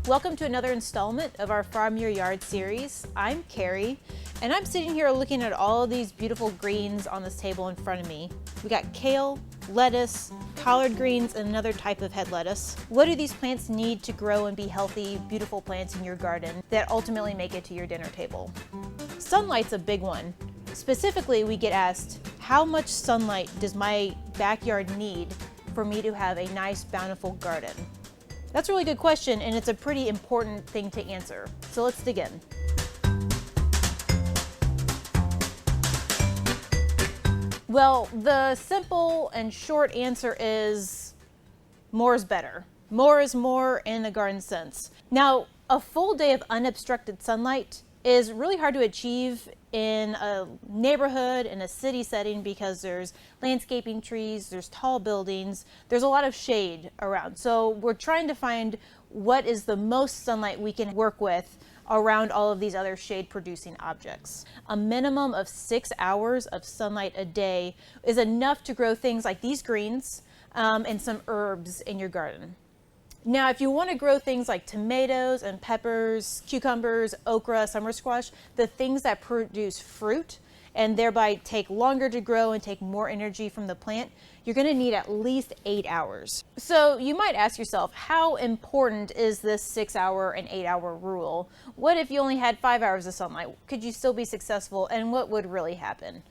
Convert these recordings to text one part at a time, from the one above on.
Welcome to another installment of our Farm Your Yard series. I'm Carrie, and I'm sitting here looking at all of these beautiful greens on this table in front of me. We got kale, lettuce, collard greens, and another type of head lettuce. What do these plants need to grow and be healthy, beautiful plants in your garden that ultimately make it to your dinner table? Sunlight's a big one. Specifically, we get asked, how much sunlight does my backyard need for me to have a nice, bountiful garden? That's a really good question, and it's a pretty important thing to answer. So let's dig in. Well, the simple and short answer is more is better. More is more in a garden sense. Now, a full day of unobstructed sunlight is really hard to achieve in a neighborhood, in a city setting, because there's landscaping trees, there's tall buildings, there's a lot of shade around. So we're trying to find what is the most sunlight we can work with around all of these other shade producing objects. A minimum of 6 hours of sunlight a day is enough to grow things like these greens and some herbs in your garden. Now, if you want to grow things like tomatoes and peppers, cucumbers, okra, summer squash, the things that produce fruit and thereby take longer to grow and take more energy from the plant, you're going to need at least 8 hours. So you might ask yourself, how important is this 6 hour and 8 hour rule? What if you only had 5 hours of sunlight? Could you still be successful, and what would really happen?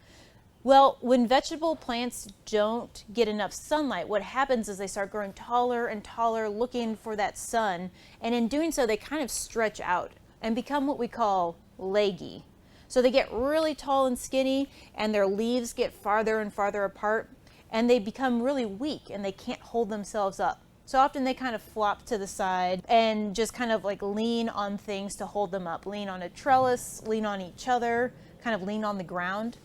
Well, when vegetable plants don't get enough sunlight, what happens is they start growing taller and taller, looking for that sun. And in doing so, they kind of stretch out and become what we call leggy. So they get really tall and skinny, and their leaves get farther and farther apart, and they become really weak and they can't hold themselves up. So often they kind of flop to the side and just kind of like lean on things to hold them up. Lean on a trellis, lean on each other, kind of lean on the ground.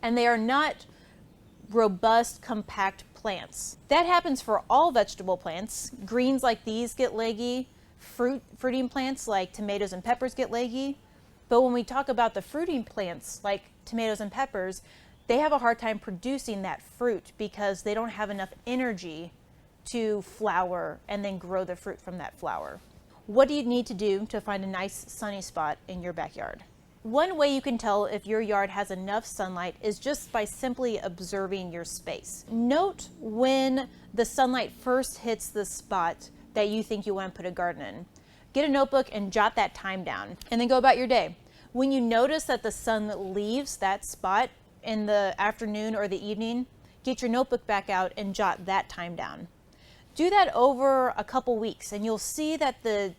And they are not robust, compact plants. That happens for all vegetable plants. Greens like these get leggy. Fruiting plants like tomatoes and peppers get leggy. But when we talk about the fruiting plants like tomatoes and peppers, they have a hard time producing that fruit because they don't have enough energy to flower and then grow the fruit from that flower. What do you need to do to find a nice sunny spot in your backyard? One way you can tell if your yard has enough sunlight is just by simply observing your space. Note when the sunlight first hits the spot that you think you want to put a garden in. Get a notebook and jot that time down, and then go about your day. When you notice that the sun leaves that spot in the afternoon or the evening, get your notebook back out and jot that time down. Do that over a couple weeks, and you'll see that the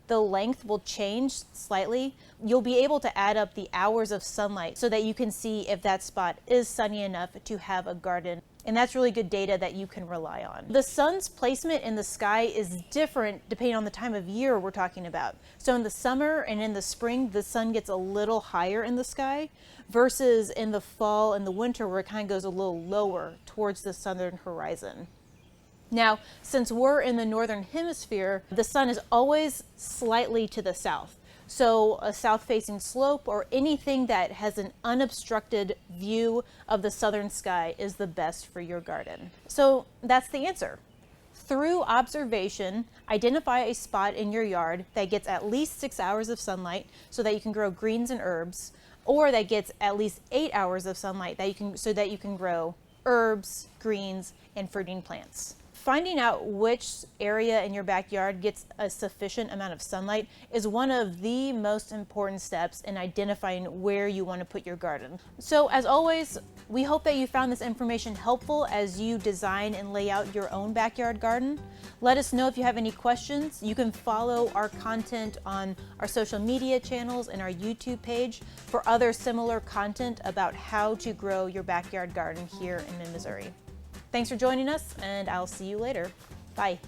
length will change slightly. You'll be able to add up the hours of sunlight so that you can see if that spot is sunny enough to have a garden. And that's really good data that you can rely on. The sun's placement in the sky is different depending on the time of year we're talking about. So in the summer and in the spring, the sun gets a little higher in the sky versus in the fall and the winter where it kind of goes a little lower towards the southern horizon. Now, since we're in the northern hemisphere, the sun is always slightly to the south. So a south-facing slope or anything that has an unobstructed view of the southern sky is the best for your garden. So that's the answer. Through observation, identify a spot in your yard that gets at least 6 hours of sunlight so that you can grow greens and herbs, or that gets at least 8 hours of sunlight so that you can grow herbs, greens, and fruiting plants. Finding out which area in your backyard gets a sufficient amount of sunlight is one of the most important steps in identifying where you want to put your garden. So as always, we hope that you found this information helpful as you design and lay out your own backyard garden. Let us know if you have any questions. You can follow our content on our social media channels and our YouTube page for other similar content about how to grow your backyard garden here in Missouri. Thanks for joining us, and I'll see you later. Bye.